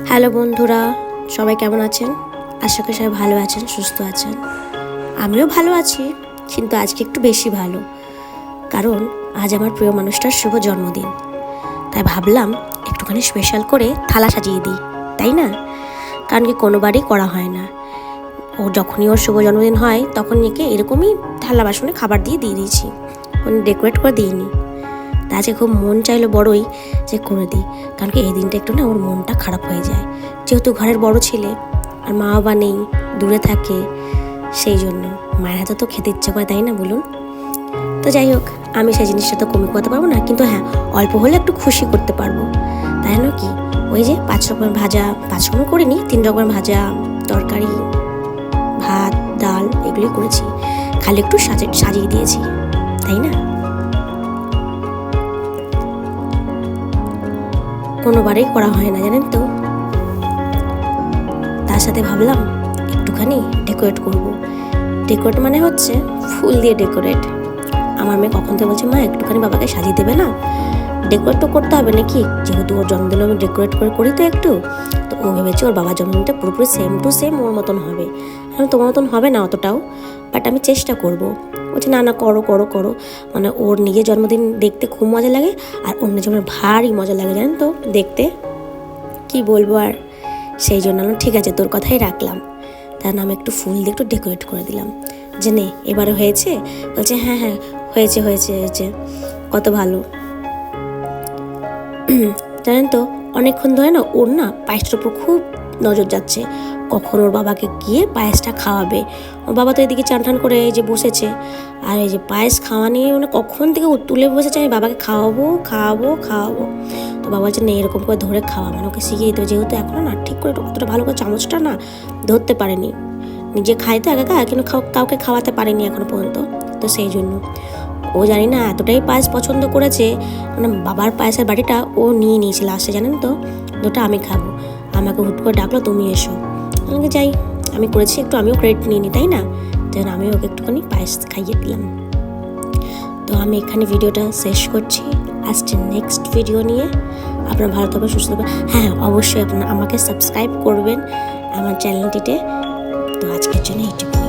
Hello বন্ধুরা, সবাই কেমন আছেন? আশা করি সবাই ভালো আছেন, সুস্থ আছেন। আমিও ভালো আছি, কিন্তু আজকে একটু বেশি ভালো, কারণ আজ আমার প্রিয় মানুষটার শুভ জন্মদিন। তাই ভাবলাম একটুখানি স্পেশাল করে থালা সাজিয়ে দিই, তাই না? কারণ কি কোনোবারই করা হয় না। ও যখনই ওর শুভ জন্মদিন হয় তখন একে এরকমই থালা বাসনে খাবার দিয়ে দিয়েছি, ডেকোরেট করে দিইনি। তা আজকে খুব মন চাইলো বড়ই যে করে দিই, কারণ কি এই দিনটা একটু না ওর মনটা খারাপ হয়ে যায়, যেহেতু ঘরের বড় ছেলে আর মা বাবা নেই, দূরে থাকে, সেই জন্য মায়ের হাতে তো খেতে ইচ্ছে করে, তাই না বলুন? তো যাই হোক, আমি সেই জিনিসটা তো কমে করতে পারবো না, কিন্তু হ্যাঁ অল্প হলে একটু খুশি করতে পারবো। তাই না কি, ওই যে 5 রকমের ভাজা, 5 রকমের করিনি, 3 রকমের ভাজা, তরকারি, ভাত, ডাল এগুলোই করেছি, খালি একটু সাজিয়ে দিয়েছি, তাই না? কোনোবারেই করা হয় না, জানেন তো। তার সাথে ভাবলাম একটুখানি ডেকোরেট করব। ডেকোরেট মানে হচ্ছে ফুল দিয়ে ডেকোরেট। আমার মেয়ে কখন থেকে বলছে, মা একটুখানি বাবাকে সাজিয়ে দেবে না? ডেকোরেট তো করতে হবে নাকি, যেহেতু ওর জন্মদিন আমি ডেকোরেট করে করি তো একটু। তো ও ভেবেছে ওর বাবার জন্মদিনটা পুরোপুরি সেম টু সেম ওর মতন হবে। আমি তোমার মতন হবে না অতটাও, বাট আমি চেষ্টা করব। বলছে না না, করো করো করো। মানে ওর নিজের জন্মদিন দেখতে খুব মজা লাগে, আর অন্য জন্মের ভারী মজা লাগে, জানেন তো দেখতে, কি বলবো আর। সেই জন্য আমি ঠিক আছে, তোর কথাই রাখলাম। তার নামে একটু ফুল দিয়ে একটু ডেকোরেট করে দিলাম, যে নে এবারে হয়েছে। বলছে হ্যাঁ হ্যাঁ হয়েছে হয়েছে হয়েছে, কত ভালো। জানেন তো, অনেকক্ষণ ধরে না ওর না পায়েসটার উপর খুব নজর যাচ্ছে, কখন ওর বাবাকে গিয়ে পায়েসটা খাওয়াবে। ওর বাবা তো এদিকে চান টান করে এই যে বসেছে, আর এই যে পায়েস খাওয়া নিয়ে মানে কখন থেকে তুলে বসেছে, আমি বাবাকে খাওয়াবো খাওয়াবো খাওয়াবো। তো বাবা বলছে না, এরকম করে ধরে খাওয়া, মানে ওকে শিখিয়ে দিতে, যেহেতু এখনও না ঠিক করে অতটা ভালো করে চামচটা না ধরতে পারেনি, নিজে খাই তো একা, কিন্তু কাউকে খাওয়াতে পারেনি এখনো পর্যন্ত। তো সেই জন্য ও জানি না এতটাই পায়েস পছন্দ করেছে, মানে বাবার পায়েসের বাটিটা ও নিয়ে নিয়েছিল আসে, জানেন তো, ওটা আমি খাবো। আমাকে হুট করে ডাকলো, তুমি এসো। আমাকে যাই, আমি করেছি একটু, আমিও ক্রেডিট নিয়ে নিই, তাই না? যেন আমি ওকে একটুখানি পায়েস খাইয়ে দিলাম। তো আমি এখানে ভিডিওটা শেষ করছি, আসছে নেক্সট ভিডিও নিয়ে। আপনারা ভালো থাকবেন, সুস্থ থাকবেন। হ্যাঁ অবশ্যই আপনারা আমাকে সাবস্ক্রাইব করবেন আমার চ্যানেলটিতে। তো আজকের জন্য এইটুকু।